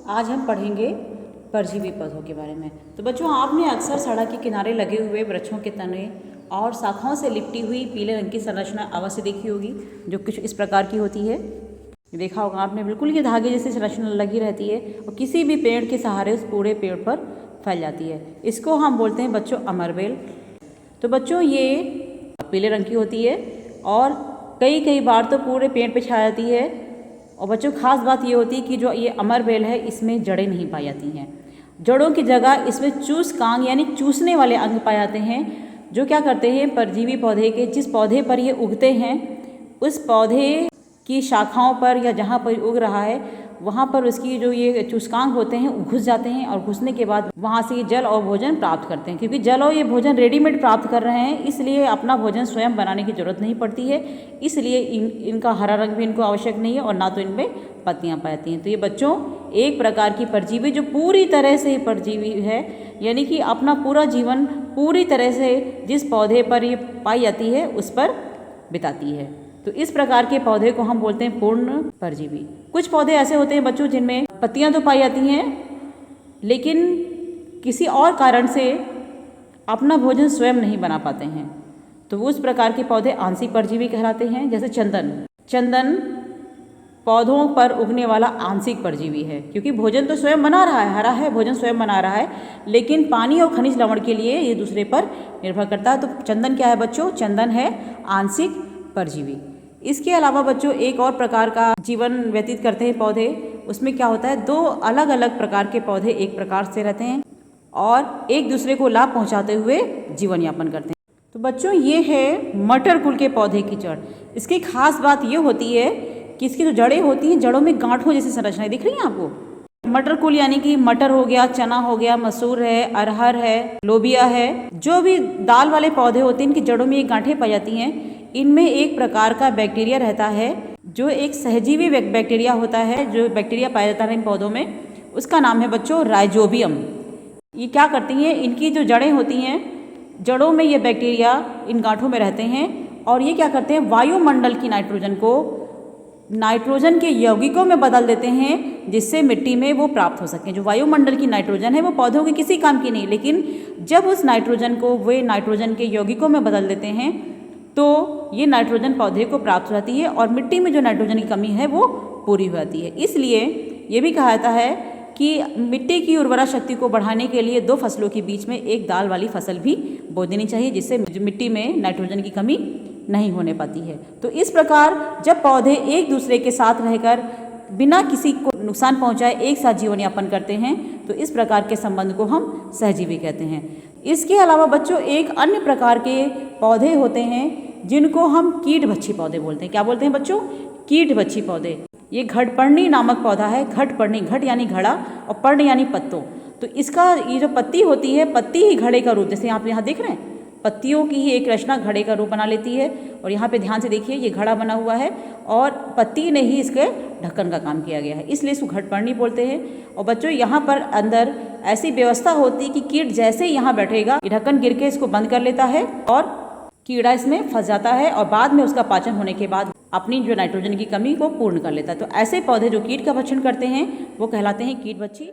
आज हम पढ़ेंगे परजीवी पौधों के बारे में। तो बच्चों, आपने अक्सर सड़क के किनारे लगे हुए वृक्षों के तने और शाखाओं से लिपटी हुई पीले रंग की संरचना अवश्य देखी होगी, जो कुछ इस प्रकार की होती है। देखा होगा आपने, बिल्कुल ये धागे जैसी संरचना लगी रहती है और किसी भी पेड़ के सहारे उस पूरे पेड़ पर फैल जाती है। इसको हम बोलते हैं बच्चों अमरबेल। तो बच्चों, ये पीले रंग की होती है और कई बार तो पूरे पेड़ पे छा जाती है। और बच्चों, खास बात ये होती है कि जो ये अमरबेल है, इसमें जड़ें नहीं पाई जाती हैं। जड़ों की जगह इसमें चूसकांग यानी चूसने वाले अंग पाए जाते हैं, जो क्या करते हैं, परजीवी पौधे के जिस पौधे पर ये उगते हैं उस पौधे की शाखाओं पर या जहाँ पर उग रहा है वहाँ पर उसकी जो ये चूसकांग होते हैं वो घुस जाते हैं और घुसने के बाद वहाँ से ये जल और भोजन प्राप्त करते हैं। क्योंकि जल और ये भोजन रेडीमेड प्राप्त कर रहे हैं, इसलिए अपना भोजन स्वयं बनाने की जरूरत नहीं पड़ती है। इसलिए इनका हरा रंग भी इनको आवश्यक नहीं है और ना तो इनमें पत्तियाँ पाई जाती हैं। तो ये बच्चों एक प्रकार की परजीवी जो पूरी तरह से परजीवी है, यानी कि अपना पूरा जीवन पूरी तरह से जिस पौधे पर ये पाई जाती है उस पर बिताती है। तो इस प्रकार के पौधे को हम बोलते हैं पूर्ण परजीवी। कुछ पौधे ऐसे होते हैं बच्चों जिनमें पत्तियां तो पाई जाती हैं, लेकिन किसी और कारण से अपना भोजन स्वयं नहीं बना पाते हैं। तो उस प्रकार के पौधे आंशिक परजीवी कहलाते हैं। जैसे चंदन पौधों पर उगने वाला आंशिक परजीवी है, क्योंकि भोजन तो स्वयं बना रहा है, हरा है, भोजन स्वयं बना रहा है, लेकिन पानी और खनिज लवण के लिए ये दूसरे पर निर्भर करता है। तो चंदन क्या है बच्चों? चंदन है आंशिक परजीवी। इसके अलावा बच्चों एक और प्रकार का जीवन व्यतीत करते हैं पौधे। उसमें क्या होता है, दो अलग अलग प्रकार के पौधे एक प्रकार से रहते हैं और एक दूसरे को लाभ पहुंचाते हुए जीवन यापन करते हैं। तो बच्चों, ये है मटर कुल के पौधे की जड़। इसकी खास बात ये होती है कि इसकी जो जड़ें होती हैं, जड़ों में गांठों जैसी संरचनाएं दिख रही हैं आपको। मटर कुल यानी कि मटर हो गया, चना हो गया, मसूर है, अरहर है, लोबिया है, जो भी दाल वाले पौधे होते हैं इनकी जड़ों में ये गांठें पाई जाती हैं। इनमें एक प्रकार का बैक्टीरिया रहता है, जो एक सहजीवी बैक्टीरिया होता है, जो बैक्टीरिया पाया जाता है इन पौधों में, उसका नाम है बच्चों राइजोबियम। ये क्या करती हैं, इनकी जो जड़ें होती हैं, जड़ों में ये बैक्टीरिया इन गांठों में रहते हैं और ये क्या करते हैं, वायुमंडल की नाइट्रोजन को नाइट्रोजन के यौगिकों में बदल देते हैं, जिससे मिट्टी में वो प्राप्त हो सकें। जो वायुमंडल की नाइट्रोजन है वो पौधों के किसी काम की नहीं, लेकिन जब उस नाइट्रोजन को वे नाइट्रोजन के यौगिकों में बदल देते हैं तो ये नाइट्रोजन पौधे को प्राप्त हो जाती है और मिट्टी में जो नाइट्रोजन की कमी है वो पूरी हो जाती है। इसलिए ये भी कहा जाता है कि मिट्टी की उर्वरा शक्ति को बढ़ाने के लिए दो फसलों के बीच में एक दाल वाली फसल भी बो देनी चाहिए, जिससे मिट्टी में नाइट्रोजन की कमी नहीं होने पाती है। तो इस प्रकार जब पौधे एक दूसरे के साथ रहकर बिना किसी को नुकसान पहुंचाए एक साथ जीवन यापन करते हैं, तो इस प्रकार के संबंध को हम सहजीवी कहते हैं। इसके अलावा बच्चों एक अन्य प्रकार के पौधे होते हैं जिनको हम कीटभक्षी पौधे बोलते हैं। क्या बोलते हैं बच्चों? कीटभक्षी पौधे। ये घटपर्णी नामक पौधा है। घटपर्णी, घट यानी घड़ा और पर्ण यानी पत्तों। तो इसका ये जो पत्ती होती है, पत्ती ही घड़े का रूप, जैसे आप यहाँ देख रहे हैं, पत्तियों की ही एक रचना घड़े का रूप बना लेती है। और यहाँ पे ध्यान से देखिए, ये घड़ा बना हुआ है और पत्ती ने ही इसके ढक्कन का काम किया गया है, इसलिए इसको घटपर्णी बोलते हैं। और बच्चों यहाँ पर अंदर ऐसी व्यवस्था होती है कि कीट जैसे ही यहाँ बैठेगा, ये ढक्कन गिर के इसको बंद कर लेता है और कीड़ा इसमें फंस जाता है और बाद में उसका पाचन होने के बाद अपनी जो नाइट्रोजन की कमी को पूर्ण कर लेता है। तो ऐसे पौधे जो कीट का भक्षण करते हैं वो कहलाते हैं कीटभक्षी।